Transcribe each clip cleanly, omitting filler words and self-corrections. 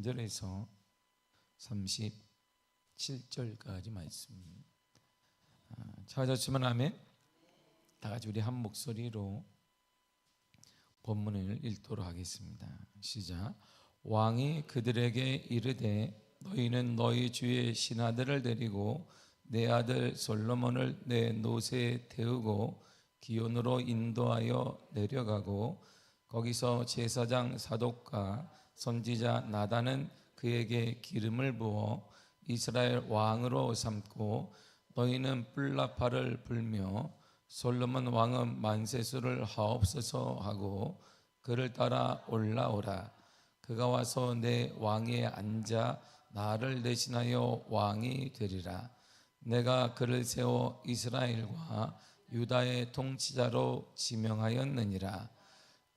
1절에서 37절까지 말씀 찾아주시면 아멘. 다 같이 우리 한 목소리로 본문을 읽도록 하겠습니다. 시작. 왕이 그들에게 이르되 너희는 너희 주의 신하들을 데리고 내 아들 솔로몬을 내 노새에 태우고 기온으로 인도하여 내려가고 거기서 제사장 사독과 선지자 나단은 그에게 기름을 부어 이스라엘 왕으로 삼고 너희는 뿔나팔을 불며 솔로몬 왕은 만세수를 하옵소서 하고 그를 따라 올라오라. 그가 와서 내 왕위에 앉아 나를 대신하여 왕이 되리라. 내가 그를 세워 이스라엘과 유다의 통치자로 지명하였느니라.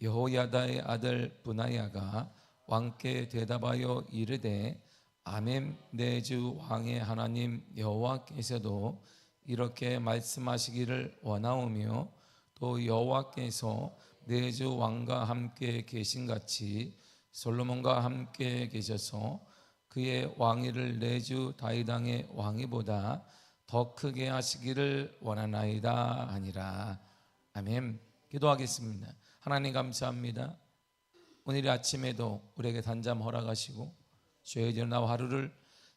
여호야다의 아들 브나야가 왕께 대답하여 이르되 아멘. 내 주 왕의 하나님 여호와께서도 이렇게 말씀하시기를 원하오며 또 여호와께서 내 주 왕과 함께 계신같이 솔로몬과 함께 계셔서 그의 왕위를 내 주 다윗 왕의 왕위보다 더 크게 하시기를 원하나이다 하니라. 아멘. 기도하겠습니다. 하나님 감사합니다. 오늘 아침에도 우리에게 단잠 허락하시고 주의 나와 하루를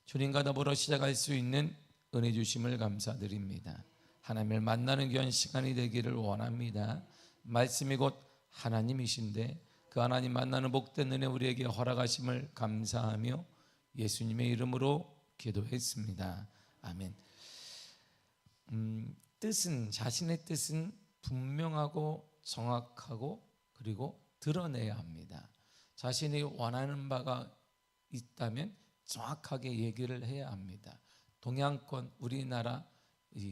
주님과 더불어 시작할 수 있는 은혜 주심을 감사드립니다. 하나님을 만나는 귀한 시간이 되기를 원합니다. 말씀이 곧 하나님이신데 그 하나님 만나는 복된 은혜 우리에게 허락하심을 감사하며 예수님의 이름으로 기도했습니다. 아멘. 자신의 뜻은 분명하고 정확하고 그리고 드러내야 합니다. 자신이 원하는 바가 있다면 정확하게 얘기를 해야 합니다. 동양권, 우리나라,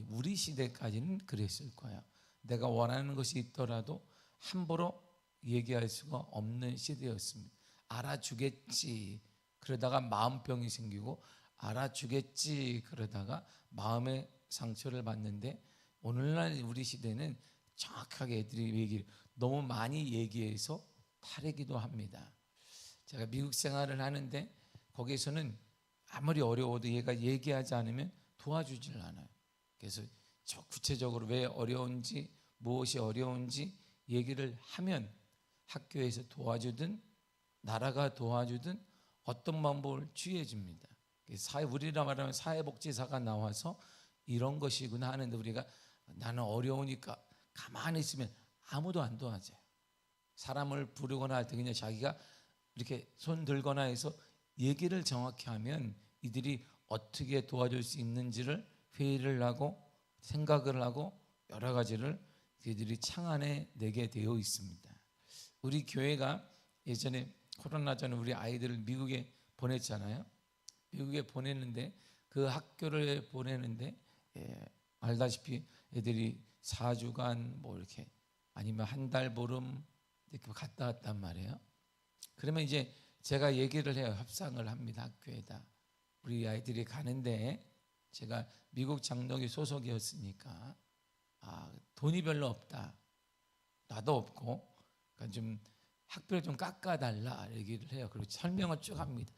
우리 시대까지는 그랬을 거예요. 내가 원하는 것이 있더라도 함부로 얘기할 수가 없는 시대였습니다. 알아주겠지 그러다가 마음병이 생기고 알아주겠지 그러다가 마음의 상처를 받는데 오늘날 우리 시대는 정확하게 애들이 얘기를 너무 많이 얘기해서 탈이기도 합니다. 제가 미국 생활을 하는데 거기서는 아무리 어려워도 얘가 얘기하지 않으면 도와주질 않아요. 그래서 저 구체적으로 왜 어려운지 무엇이 어려운지 얘기를 하면 학교에서 도와주든 나라가 도와주든 어떤 방법을 취해 줍니다. 우리라 말하면 사회복지사가 나와서 이런 것이구나 하는데 우리가 나는 어려우니까 가만히 있으면 아무도 안 도와줘요. 사람을 부르거나 할 때 그냥 자기가 이렇게 손 들거나 해서 얘기를 정확히 하면 이들이 어떻게 도와줄 수 있는지를 회의를 하고 생각을 하고 여러 가지를 그들이 창안해 내게 되어 있습니다. 우리 교회가 예전에 코로나 전에 우리 아이들을 미국에 보냈잖아요. 미국에 보냈는데 그 학교를 보내는데 알다시피 애들이 4주간 뭐 이렇게 아니면 한 달 보름 이렇게 갔다 왔단 말이에요. 그러면 이제 제가 얘기를 해요. 협상을 합니다. 학교에다. 우리 아이들이 가는데 제가 미국 장로교 소속이었으니까 돈이 별로 없다. 나도 없고 그러니까 좀 학비를 좀 깎아달라 얘기를 해요. 그리고 설명을 쭉 합니다.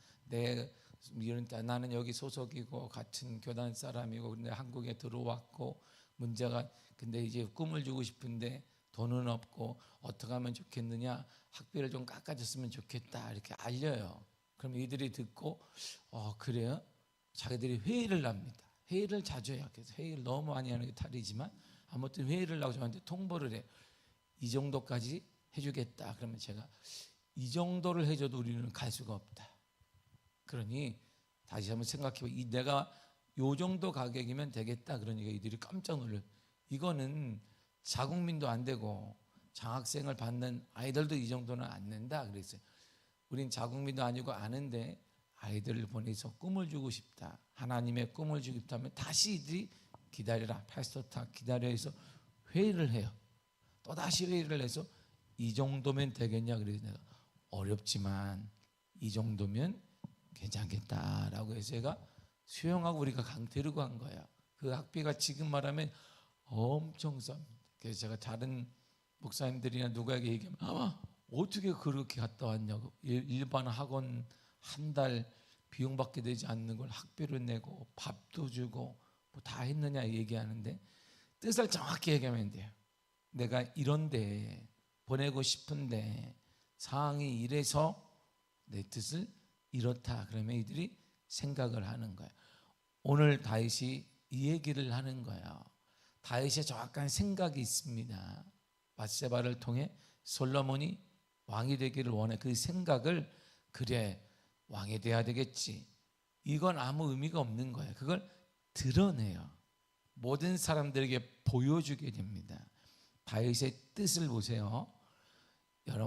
나는 여기 소속이고 같은 교단 사람이고 근데 한국에 들어왔고 문제가 근데 이제 꿈을 주고 싶은데 돈은 없고 어떻게 하면 좋겠느냐 학비를 좀 깎아줬으면 좋겠다 이렇게 알려요. 그럼 이들이 듣고 그래요? 자기들이 회의를 합니다. 회의를 자주 해요. 그래서 회의를 너무 많이 하는 게 탈이지만 아무튼 회의를 하고 저한테 통보를 해요. 이 정도까지 해주겠다. 그러면 제가 이 정도를 해줘도 우리는 갈 수가 없다. 그러니 다시 한번 생각해보 내가 요 정도 가격이면 되겠다. 그러니까 이들이 깜짝 놀라요. 이거는 자국민도 안 되고 장학생을 받는 아이들도 이 정도는 안 낸다 그랬어요. 우린 자국민도 아니고 아는데 아이들을 보내서 꿈을 주고 싶다. 하나님의 꿈을 주고 싶다면 다시 이들이 기다려라. 패스터타 기다려 해서 회의를 해요. 또 다시 회의를 해서 이 정도면 되겠냐 그래서 내가 어렵지만 이 정도면 괜찮겠다라고 해서 제가 수용하고 우리가 데리고 간 거야. 그 학비가 지금 말하면 엄청 쌉니다. 그래서 제가 다른 목사님들이나 누구에게 얘기하면 어떻게 그렇게 갔다 왔냐고 일반 학원 한 달 비용밖에 되지 않는 걸 학비를 내고 밥도 주고 뭐 다 했느냐 얘기하는데, 뜻을 정확히 얘기하면 돼요. 내가 이런데 보내고 싶은데 상황이 이래서 내 뜻을 이렇다. 그러면 이들이 생각을 하는 거예요. 오늘 다윗이 이 얘기를 하는 거예요. 다윗의 정확한 생각이 있습니다. 밧세바를 통해 솔로몬이 왕이 되기를 원해. 그 생각을, 그래 왕이 돼야 되겠지, 이건 아무 의미가 없는 거예요. 그걸 드러내요. 모든 사람들에게 보여주게 됩니다. 다윗의 뜻을 보세요.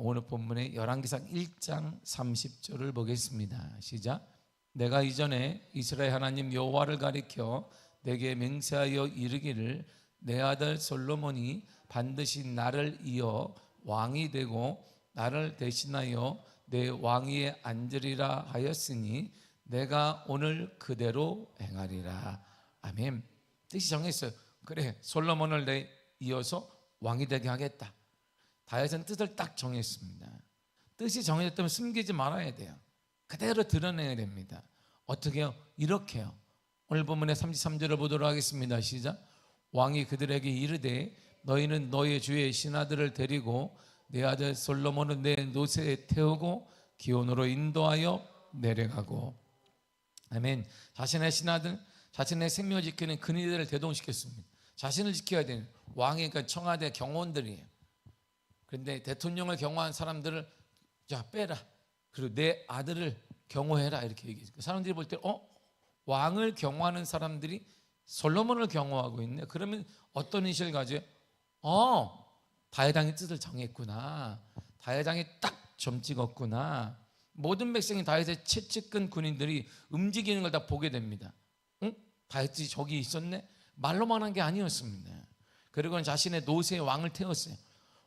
오늘 본문의 열왕기상 1장 30절을 보겠습니다. 시작. 내가 이전에 이스라엘 하나님 여호와를 가리켜 내게 맹세하여 이르기를 내 아들 솔로몬이 반드시 나를 이어 왕이 되고 나를 대신하여 내 왕위에 앉으리라 하였으니 내가 오늘 그대로 행하리라. 아멘. 뜻이 정했어요. 그래, 솔로몬을 내 이어서 왕이 되게 하겠다. 다윗은 뜻을 딱 정했습니다. 뜻이 정해졌다면 숨기지 말아야 돼요. 그대로 드러내야 됩니다. 어떻게요? 이렇게요. 오늘 본문의 33절을 보도록 하겠습니다. 시작. 왕이 그들에게 이르되 너희는 너희 주의 신하들을 데리고 내 아들 솔로몬은 내 노새에 태우고 기온으로 인도하여 내려가고. 아멘. 자신의 신하들, 자신의 생명을 지키는 근위들을 대동시켰습니다. 자신을 지켜야 되는 왕이, 그러니까 청와대 경호원들이에요. 그런데 대통령을 경호한 사람들을 자 빼라, 그리고 내 아들을 경호해라, 이렇게 얘기해요. 사람들이 볼 때 왕을 경호하는 사람들이 솔로몬을 경호하고 있네. 그러면 어떤 인식을 가져요? 다윗 왕의 뜻을 정했구나. 다윗 왕이 딱 점 찍었구나. 모든 백성이 다윗의 채찍근 군인들이 움직이는 걸 다 보게 됩니다. 응? 다윗이 저기 있었네? 말로만 한 게 아니었습니다. 그리고 자신의 노새에 왕을 태웠어요.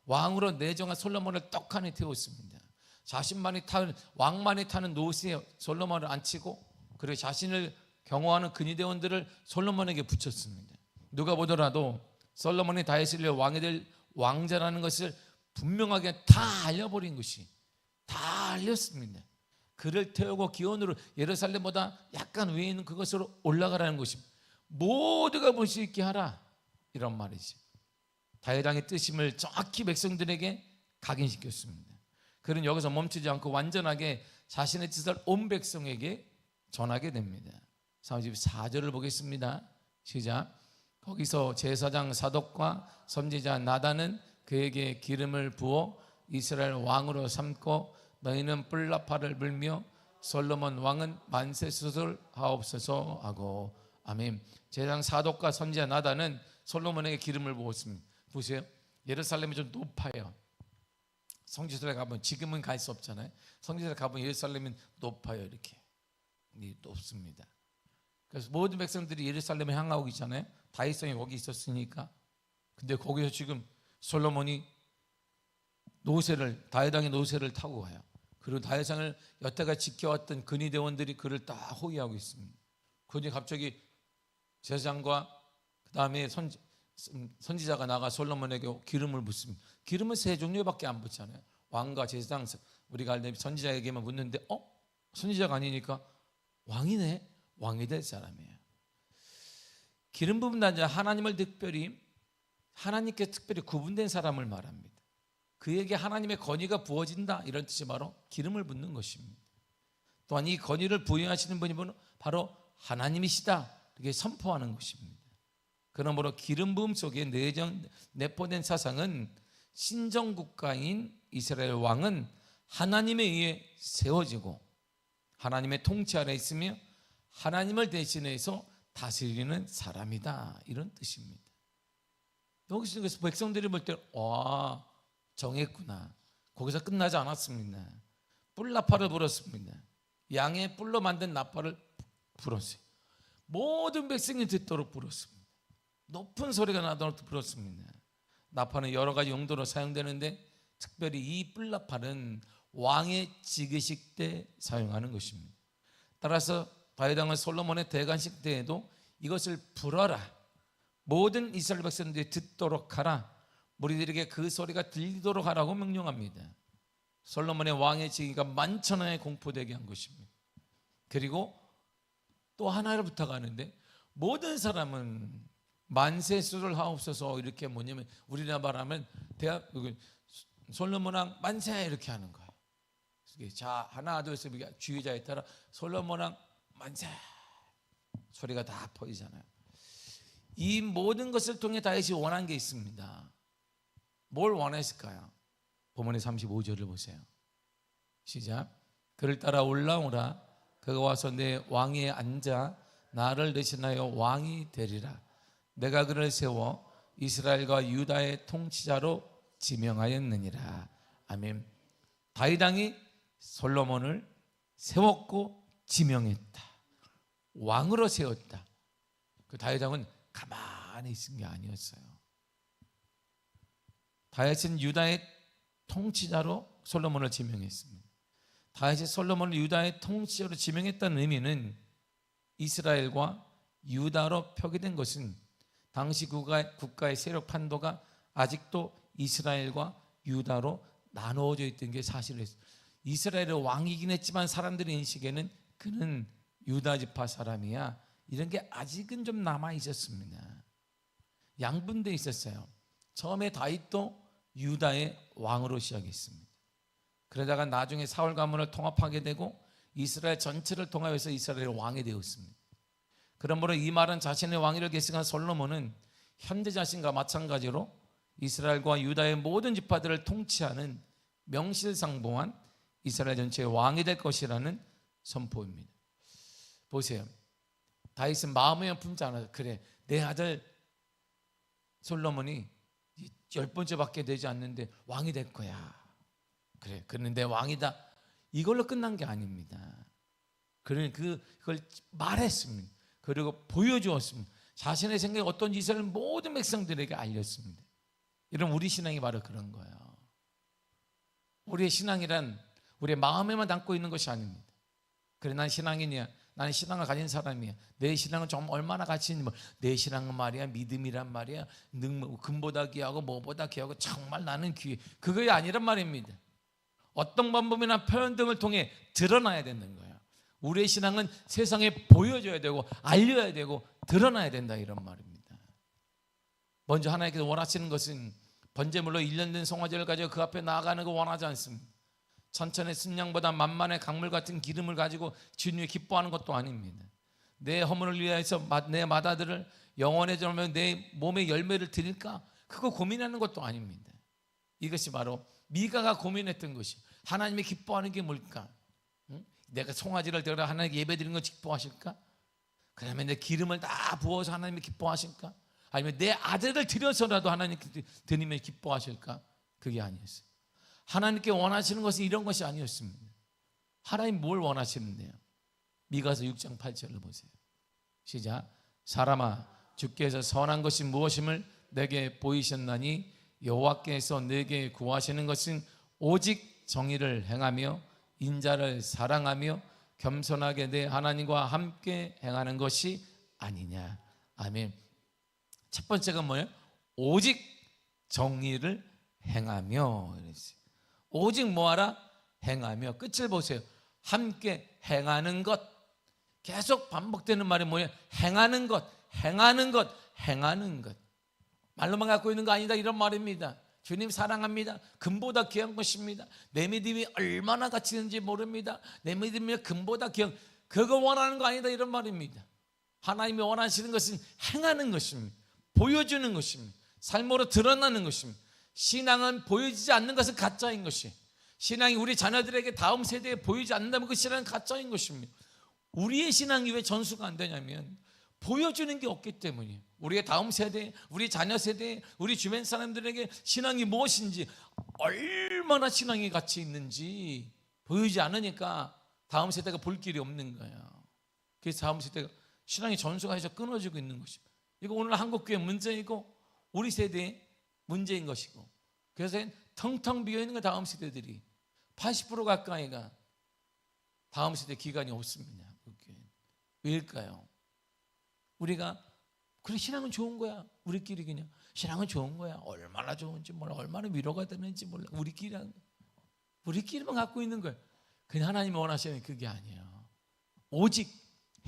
왕으로 내정한 솔로몬을 떡하니 태웠습니다. 자신만이 타는, 왕만이 타는 노새에 솔로몬을 앉히고, 그리고 자신을 경호하는 근위대원들을 솔로몬에게 붙였습니다. 누가 보더라도 솔로몬이 다윗을 위해 왕이 될 왕자라는 것을 분명하게 다 알려버린 것이, 다 알렸습니다. 그를 태우고 기온으로 예루살렘보다 약간 위에 있는 그것으로 올라가라는 것입니다. 모두가 볼 수 있게 하라, 이런 말이죠. 다윗 왕의 뜻임을 정확히 백성들에게 각인시켰습니다. 그는 여기서 멈추지 않고 완전하게 자신의 뜻을 온 백성에게 전하게 됩니다. 34절을 보겠습니다. 시작. 거기서 제사장 사독과 선지자 나단은 그에게 기름을 부어 이스라엘 왕으로 삼고 너희는 뿔나팔을 불며 솔로몬 왕은 만세수술 하옵소서 하고. 아멘. 제사장 사독과 선지자 나단은 솔로몬에게 기름을 부었습니다. 보세요. 예루살렘이 좀 높아요. 성지순례 가면, 지금은 갈 수 없잖아요. 성지순례 가면 예루살렘은 높아요. 이렇게 높습니다. 그래서 모든 백성들이 예루살렘에 향하고 있잖아요. 다윗성이 거기 있었으니까. 근데 거기서 지금 솔로몬이 노새를, 다윗 왕의 노새를 타고 가요. 그리고 다윗왕을 여태가 지켜왔던 근위대원들이 그를 다 호위하고 있습니다. 그런데 갑자기 제사장과 그 다음에 선지자가 나가 솔로몬에게 기름을 붓습니다. 기름은 세 종류밖에 안 붓잖아요. 왕과 제사장, 우리가 알다시피 선지자에게만 붓는데 선지자가 아니니까 왕이네. 왕이 될 사람이에요. 기름 부은 자는 하나님께 특별히 구분된 사람을 말합니다. 그에게 하나님의 권위가 부어진다, 이런 뜻이 바로 기름을 붓는 것입니다. 또한 이 권위를 부여하시는 분이 바로 하나님이시다, 이렇게 선포하는 것입니다. 그러므로 기름 부음 속에 내포된 사상은 신정국가인 이스라엘 왕은 하나님에 의해 세워지고 하나님의 통치 아래 있으며 하나님을 대신해서 다스리는 사람이다, 이런 뜻입니다. 여기서 백성들이 볼 때 정했구나. 거기서 끝나지 않았습니다. 뿔나팔을 불었습니다. 양의 뿔로 만든 나팔을 불었어요. 모든 백성이 듣도록 불었습니다. 높은 소리가 나도록 불었습니다. 나팔은 여러 가지 용도로 사용되는데 특별히 이 뿔나팔은 왕의 즉위식 때 사용하는 것입니다. 따라서 다윗 왕은 솔로몬의 대관식 때에도 이것을 불어라, 모든 이스라엘 백성들이 듣도록 하라, 무리들에게 그 소리가 들리도록 하라고 명령합니다. 솔로몬의 왕의 즉위가 만천하에 공포되게 한 것입니다. 그리고 또 하나를 부탁하는데 모든 사람은 만세수를 하옵소서 이렇게 뭐냐면 우리나라 말하면 대학 솔로몬 왕 만세 이렇게 하는 거야. 자 하나 둘 셋 주의자에 따라 솔로몬 왕 만세 소리가 다 퍼지잖아요. 이 모든 것을 통해 다윗이 원한 게 있습니다. 뭘 원했을까요? 본문의 35절을 보세요. 시작. 그를 따라 올라오라. 그가 와서 내 왕위에 앉아 나를 대신하여 왕이 되리라. 내가 그를 세워 이스라엘과 유다의 통치자로 지명하였느니라. 아멘. 다윗 왕이 솔로몬을 세웠고 지명했다. 왕으로 세웠다. 그 다윗 왕은 가만히 있은 게 아니었어요. 다윗은 유다의 통치자로 솔로몬을 지명했습니다. 다윗이 솔로몬을 유다의 통치자로 지명했다는 의미는 이스라엘과 유다로 표기된 것은 당시 국가의 세력 판도가 아직도 이스라엘과 유다로 나누어져 있던 게 사실이었어요. 이스라엘의 왕이긴 했지만 사람들의 인식에는 그는 유다 지파 사람이야, 이런 게 아직은 좀 남아 있었습니다. 양분돼 있었어요. 처음에 다윗도 유다의 왕으로 시작했습니다. 그러다가 나중에 사울 가문을 통합하게 되고 이스라엘 전체를 통합해서 이스라엘의 왕이 되었습니다. 그러므로 이 말은 자신의 왕위를 계승한 솔로몬은 현재 자신과 마찬가지로 이스라엘과 유다의 모든 지파들을 통치하는 명실상부한 이스라엘 전체의 왕이 될 것이라는 선포입니다. 보세요. 다윗은 마음에 품지 않아서 그래 내 아들 솔로몬이 10번째밖에 되지 않는데 왕이 될 거야. 그래 그는 내 왕이다. 이걸로 끝난 게 아닙니다. 그걸 말했습니다. 그리고 보여주었습니다. 자신의 생각이 어떤 이스라엘 모든 백성들에게 알렸습니다. 이런 우리 신앙이 바로 그런 거예요. 우리의 신앙이란 우리의 마음에만 담고 있는 것이 아닙니다. 그래 난 신앙이냐, 나는 신앙을 가진 사람이야, 내 신앙은 좀 얼마나 가치 있는 내 신앙은 말이야 믿음이란 말이야 금보다 귀하고 뭐보다 귀하고 정말 나는 귀해, 그게 아니란 말입니다. 어떤 방법이나 표현 등을 통해 드러나야 되는 거예요. 우리의 신앙은 세상에 보여줘야 되고 알려야 되고 드러나야 된다, 이런 말입니다. 먼저 하나님께서 원하시는 것은 번제물로 1년 된 송아지를 가지고 그 앞에 나아가는 거 원하지 않습니다. 천천의 순양보다 만만의 강물 같은 기름을 가지고 주님이 기뻐하는 것도 아닙니다. 내 허물을 위하여서 내 맏아들을 영원에 저으면 내 몸의 열매를 드릴까? 그거 고민하는 것도 아닙니다. 이것이 바로 미가가 고민했던 것이, 하나님이 기뻐하는 게 뭘까? 내가 송아지를 데려 하나님께 예배드리는 거 기뻐하실까? 그러면 내 기름을 다 부어서 하나님이 기뻐하실까? 아니면 내 아들을 드려서라도 하나님께 드리면 기뻐하실까? 그게 아니었어요. 하나님께 원하시는 것은 이런 것이 아니었습니다. 하나님 뭘 원하시는데요? 미가서 6장 8절을 보세요. 시작. 사람아 주께서 선한 것이 무엇임을 내게 보이셨나니 여호와께서 내게 구하시는 것은 오직 정의를 행하며 인자를 사랑하며 겸손하게 내 하나님과 함께 행하는 것이 아니냐. 아멘. 첫 번째가 뭐예요? 오직 정의를 행하며. 오직 뭐하라? 행하며. 끝을 보세요. 함께 행하는 것. 계속 반복되는 말이 뭐예요? 행하는 것, 행하는 것, 행하는 것. 말로만 갖고 있는 거 아니다, 이런 말입니다. 주님 사랑합니다. 금보다 귀한 것입니다. 내 믿음이 얼마나 가치 있는지 모릅니다. 내 믿음이 금보다 귀한, 그거 원하는 거 아니다, 이런 말입니다. 하나님이 원하시는 것은 행하는 것입니다. 보여주는 것입니다. 삶으로 드러나는 것입니다. 신앙은 보여지지 않는 것은 가짜인 것이, 신앙이 우리 자녀들에게 다음 세대에 보이지 않는다면 그 신앙은 가짜인 것입니다. 우리의 신앙이 왜 전수가 안 되냐면 보여주는 게 없기 때문이에요. 우리의 다음 세대, 우리 자녀 세대, 우리 주변 사람들에게 신앙이 무엇인지, 얼마나 신앙의 가치 있는지 보이지 않으니까 다음 세대가 볼 길이 없는 거예요. 그래서 다음 세대가 신앙의 전수가 해서 끊어지고 있는 것입니다. 이거 오늘 한국교회 문제이고 우리 세대의 문제인 것이고, 그래서 텅텅 비어있는 거 다음 세대들이 80% 가까이가 다음 세대 기간이 없습니다. 왜일까요? 우리가 그래 신앙은 좋은 거야, 우리끼리 그냥 신앙은 좋은 거야, 얼마나 좋은지 몰라, 얼마나 위로가 되는지 몰라, 우리끼리만 갖고 있는 거야. 그냥 하나님이 원하시는 그게 아니에요. 오직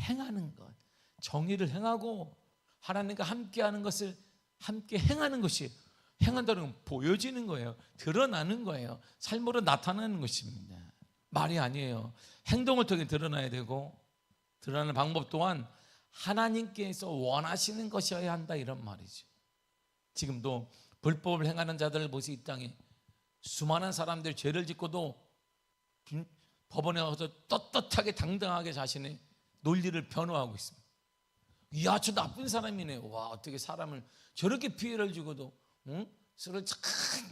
행하는 것, 정의를 행하고 하나님과 함께하는 것을 함께 행하는 것이, 행한다는 건 보여지는 거예요. 드러나는 거예요. 삶으로 나타나는 것입니다. 말이 아니에요. 행동을 통해 드러나야 되고, 드러나는 방법 또한 하나님께서 원하시는 것이어야 한다, 이런 말이죠. 지금도 불법을 행하는 자들을 보세요. 이 땅에 수많은 사람들이 죄를 짓고도 법원에 가서 떳떳하게 당당하게 자신의 논리를 변호하고 있습니다. 이야, 저 나쁜 사람이네. 와, 어떻게 사람을 저렇게 피해를 주고도, 술을 착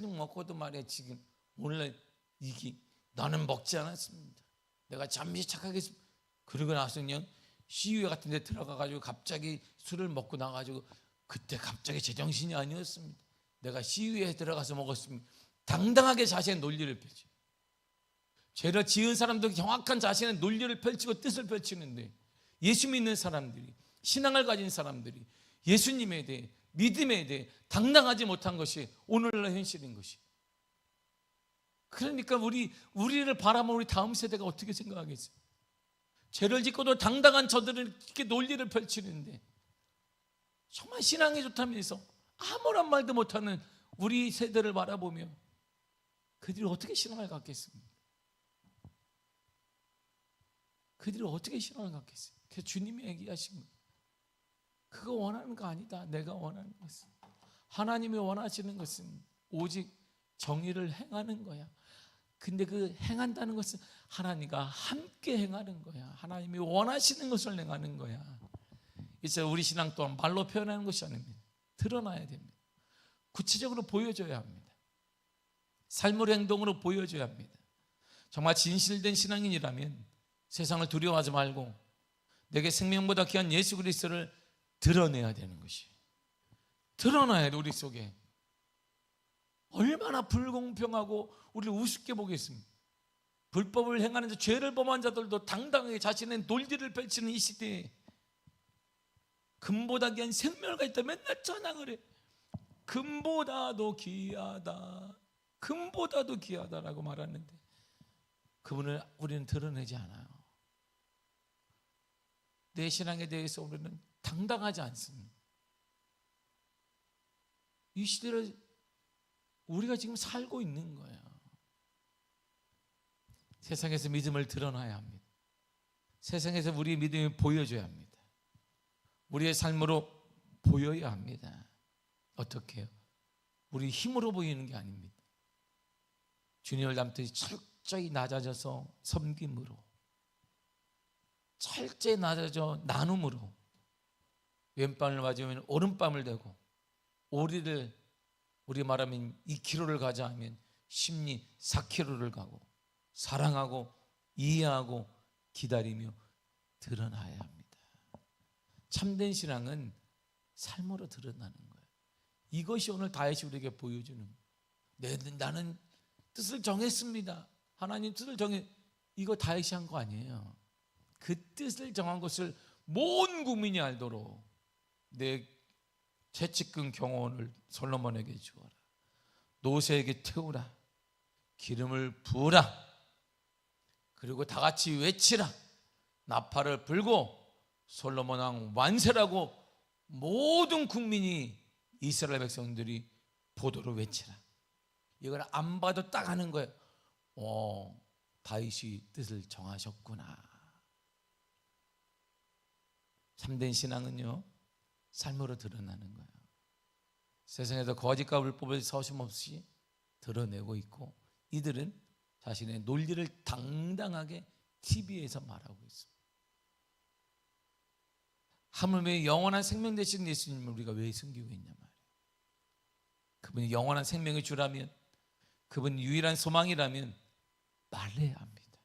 먹고도 말이야, 지금 오늘날 이게 나는 먹지 않았습니다. 내가 잠시 착하게, 그러고 나서 그냥 시위회 같은 데 들어가가지고 갑자기 술을 먹고 나가지고, 그때 갑자기 제정신이 아니었습니다. 내가 시위회에 들어가서 먹었습니다. 당당하게 자신의 논리를 펼쳐. 죄를 지은 사람도 정확한 자신의 논리를 펼치고 뜻을 펼치는데, 예수 믿는 사람들이, 신앙을 가진 사람들이 예수님에 대해, 믿음에 대해 당당하지 못한 것이 오늘날 현실인 것이. 그러니까 우리를 바라보는 우리 다음 세대가 어떻게 생각하겠어요? 죄를 짓고도 당당한 저들은 이렇게 논리를 펼치는데, 정말 신앙이 좋다면서 아무런 말도 못하는 우리 세대를 바라보며 그들이 어떻게 신앙을 갖겠습니까? 그들이 어떻게 신앙을 갖겠어요? 그래서 주님이 얘기하신 거예요. 그거 원하는 거 아니다. 내가 원하는 것은, 하나님이 원하시는 것은 오직 정의를 행하는 거야. 근데 그 행한다는 것은 하나님과 함께 행하는 거야. 하나님이 원하시는 것을 행하는 거야. 이제 우리 신앙 또한 말로 표현하는 것이 아닙니다. 드러나야 됩니다. 구체적으로 보여줘야 합니다. 삶으로, 행동으로 보여줘야 합니다. 정말 진실된 신앙인이라면 세상을 두려워하지 말고 내게 생명보다 귀한 예수 그리스도를 드러내야 되는 것이, 드러나야 돼. 우리 속에 얼마나 불공평하고 우리를 우습게 보겠습니까? 불법을 행하는 자, 죄를 범한 자들도 당당하게 자신의 논리를 펼치는 이 시대에 금보다 귀한 생명을 있다 맨날 찬양을 해. 금보다도 귀하다, 금보다도 귀하다라고 말하는데 그분을 우리는 드러내지 않아요. 내 신앙에 대해서 우리는 당당하지 않습니다. 이 시대를 우리가 지금 살고 있는 거예요. 세상에서 믿음을 드러나야 합니다. 세상에서 우리의 믿음을 보여줘야 합니다. 우리의 삶으로 보여야 합니다. 어떻게 해요? 우리 힘으로 보이는 게 아닙니다. 주님을 닮듯이 철저히 낮아져서 섬김으로, 철저히 낮아져 나눔으로, 왼밤을 맞으면 오른밤을 대고, 우리 말하면 2km를 가자 하면 심리 4km를 가고, 사랑하고 이해하고 기다리며 드러나야 합니다. 참된 신앙은 삶으로 드러나는 거예요. 이것이 오늘 다윗이 우리에게 보여주는 거예요. 나는 뜻을 정했습니다. 하나님 뜻을 이거 다윗이 한 거 아니에요. 그 뜻을 정한 것을 모든 국민이 알도록 내 채찍근 경호원을 솔로몬에게 주어라, 노새에게 태우라, 기름을 부으라, 그리고 다 같이 외치라, 나팔을 불고 솔로몬 왕 완세라고 모든 국민이, 이스라엘 백성들이 보도로 외치라. 이걸 안 봐도 딱 하는 거예요. 다윗이 뜻을 정하셨구나. 참된 신앙은요, 삶으로 드러나는 거예요. 세상에서 거짓과 불법을 서슴없이 드러내고 있고, 이들은 자신의 논리를 당당하게 TV에서 말하고 있습니다. 하물며 영원한 생명 되신 예수님을 우리가 왜 숨기고 있냐 말이에요. 그분이 영원한 생명의 주라면, 그분이 유일한 소망이라면 말해야 합니다.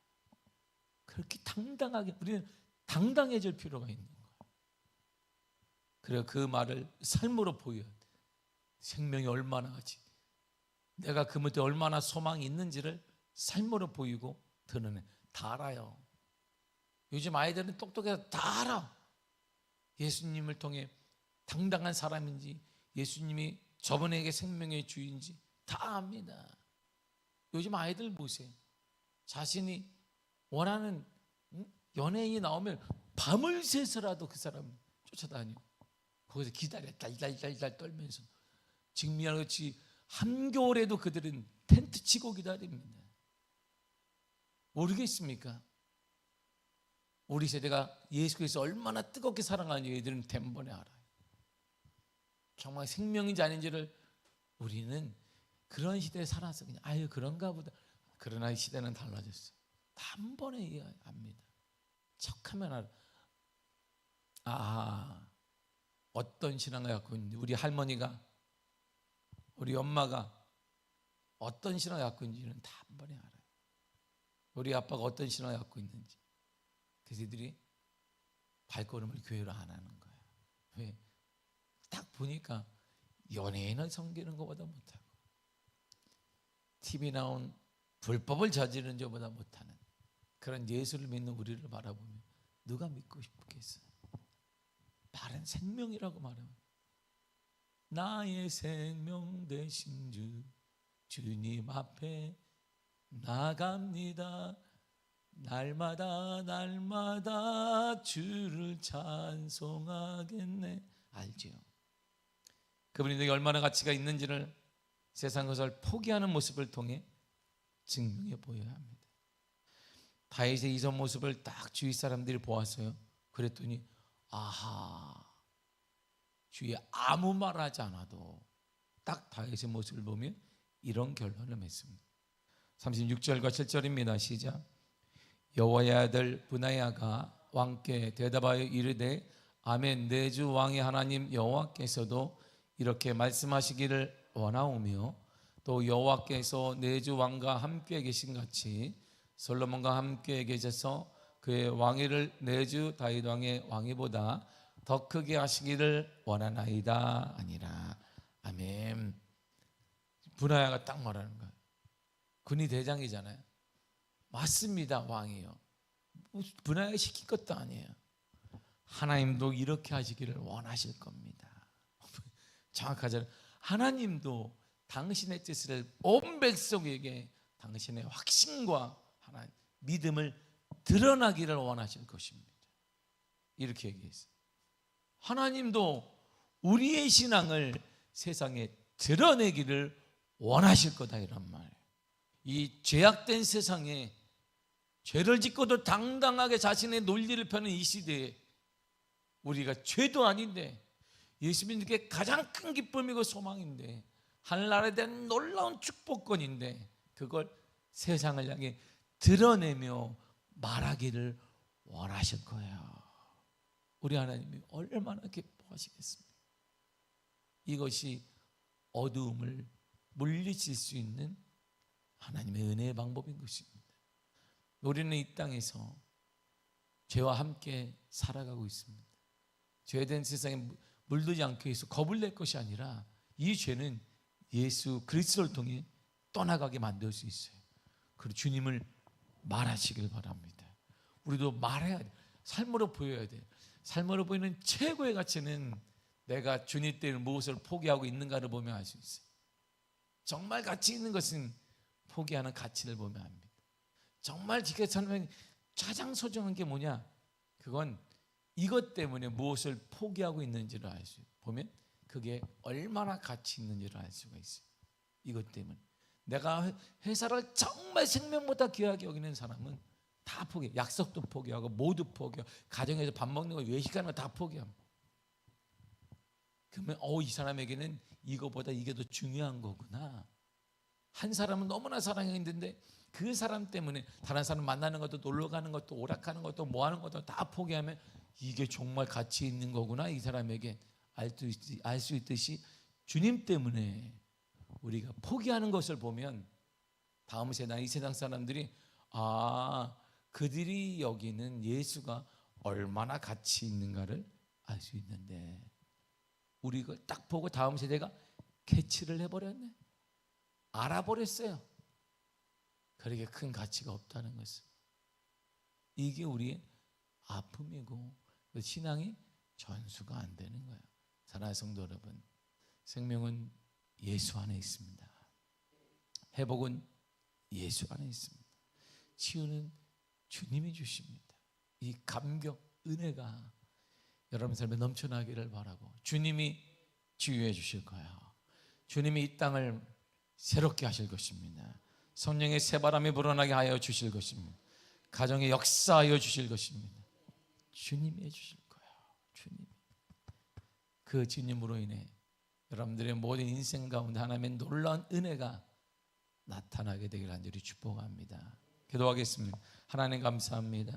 그렇게 당당하게 우리는 당당해질 필요가 있는 거예요. 그래서 그 말을 삶으로 보여야 돼. 생명이 얼마나 하지, 내가 그 밑에 얼마나 소망이 있는지를 삶으로 보이고 드러내. 다 알아요. 요즘 아이들은 똑똑해서 다 알아. 예수님을 통해 당당한 사람인지, 예수님이 저분에게 생명의 주인지 다 압니다. 요즘 아이들 보세요. 자신이 원하는 연예인이 나오면 밤을 새서라도 그 사람 쫓아다녀. 거기서 기다려 달달달달 떨면서. 지금 이같이 한겨울에도 그들은 텐트 치고 기다립니다. 모르겠습니까? 우리 세대가 예수 그리스도 얼마나 뜨겁게 사랑하는지 얘들은 단번에 알아요. 정말 생명인지 아닌지를 우리는 그런 시대에 살아서 그냥 아유 그런가 보다. 그러나 이 시대는 달라졌어요. 단번에 압니다. 척하면 알아. 아, 어떤 신앙을 갖고 있는지, 우리 할머니가, 우리 엄마가 어떤 신앙을 갖고 있는지는 단번에 알아요. 우리 아빠가 어떤 신앙을 갖고 있는지. 그래서 이들이 발걸음을 교회로 안 하는 거예요. 왜? 딱 보니까 연예인을 섬기는 것보다 못하고 TV 나온 불법을 저지르는 것보다 못하는 그런 예수를 믿는 우리를 바라보면 누가 믿고 싶겠어요? 바른 생명이라고 말하면 나의 생명 되신 주 주님 앞에 나갑니다. 날마다 날마다 주를 찬송하겠네. 알죠? 그분이 너에게 얼마나 가치가 있는지를 세상 것을 포기하는 모습을 통해 증명해 보여야 합니다. 다윗의 이전 모습을 딱 주위 사람들이 보았어요. 그랬더니 아하, 주위에 아무 말 하지 않아도 딱 다윗의 모습을 보면 이런 결론을 맺습니다. 36절과 7절입니다. 시작. 여호와의 아들 브나야가 왕께 대답하여 이르되 아멘. 내 주 왕의 하나님 여호와께서도 이렇게 말씀하시기를 원하오며 또 여호와께서 내 주 왕과 함께 계신 같이 솔로몬과 함께 계셔서 그의 왕위를 내 주 다윗 왕의 왕위보다 더 크게 하시기를 원하나이다 아니라. 아멘. 브나야가 딱 말하는 거예요. 군이 대장이잖아요. 맞습니다. 왕이요. 브나야가 시킨 것도 아니에요. 하나님도 이렇게 하시기를 원하실 겁니다. 정확하잖아요. 하나님도 당신의 뜻을 온 백성에게 당신의 확신과 하나님 믿음을 드러나기를 원하실 것입니다. 이렇게 얘기했어요. 하나님도 우리의 신앙을 세상에 드러내기를 원하실 거다 이런 말. 이 죄악된 세상에 죄를 짓고도 당당하게 자신의 논리를 펴는 이 시대에 우리가 죄도 아닌데 예수 믿는 게 가장 큰 기쁨이고 소망인데 하늘나라에 대한 놀라운 축복권인데 그걸 세상을 향해 드러내며 말하기를 원하실 거예요. 우리 하나님이 얼마나 기뻐하시겠습니까? 이것이 어두움을 물리칠 수 있는 하나님의 은혜의 방법인 것입니다. 우리는 이 땅에서 죄와 함께 살아가고 있습니다. 죄된 세상에 물들지 않기 위해서 겁을 낼 것이 아니라 이 죄는 예수 그리스도를 통해 떠나가게 만들 수 있어요. 그리고 주님을 말하시길 바랍니다. 우리도 말해야 돼요. 삶으로 보여야 돼요. 삶으로 보이는 최고의 가치는 내가 주님 때문에 무엇을 포기하고 있는가를 보면 알 수 있어요. 정말 가치 있는 것은 포기하는 가치를 보면 압니다. 정말 지켜 살면 가장 소중한 게 뭐냐? 그건 이것 때문에 무엇을 포기하고 있는지를 알 수 보면 그게 얼마나 가치 있는지를 알 수가 있어요. 이것 때문에 내가 회사를 정말 생명보다 귀하게 여기는 사람은 다 포기해. 약속도 포기하고 모두 포기하고 가정에서 밥 먹는 거 외식하는 거 다 포기합니다. 그러면 이 사람에게는 이거보다 이게 더 중요한 거구나. 한 사람은 너무나 사랑했는데 그 사람 때문에 다른 사람 만나는 것도 놀러 가는 것도 오락하는 것도 뭐 하는 것도 다 포기하면 이게 정말 가치 있는 거구나. 이 사람에게 알 수 있듯이 주님 때문에 우리가 포기하는 것을 보면 다음 세상 이 세상 사람들이 그들이 여기는 예수가 얼마나 가치 있는가를 알 수 있는데 우리 그걸 딱 보고 다음 세대가 캐치를 해버렸네. 알아버렸어요. 그렇게 큰 가치가 없다는 것을. 이게 우리의 아픔이고 신앙이 전수가 안 되는 거예요. 사랑하는 성도 여러분, 생명은 예수 안에 있습니다. 회복은 예수 안에 있습니다. 치유는 주님이 주십니다. 이 감격, 은혜가 여러분 삶에 넘쳐나기를 바라고, 주님이 치유해 주실 거예요. 주님이 이 땅을 새롭게 하실 것입니다. 성령의 새바람이 불어나게 하여 주실 것입니다. 가정에 역사하여 주실 것입니다. 주님이 해주실 거예요. 주님. 그 주님으로 인해 여러분들의 모든 인생 가운데 하나님의 놀라운 은혜가 나타나게 되기를 간절히 축복합니다. 기도하겠습니다. 하나님 감사합니다.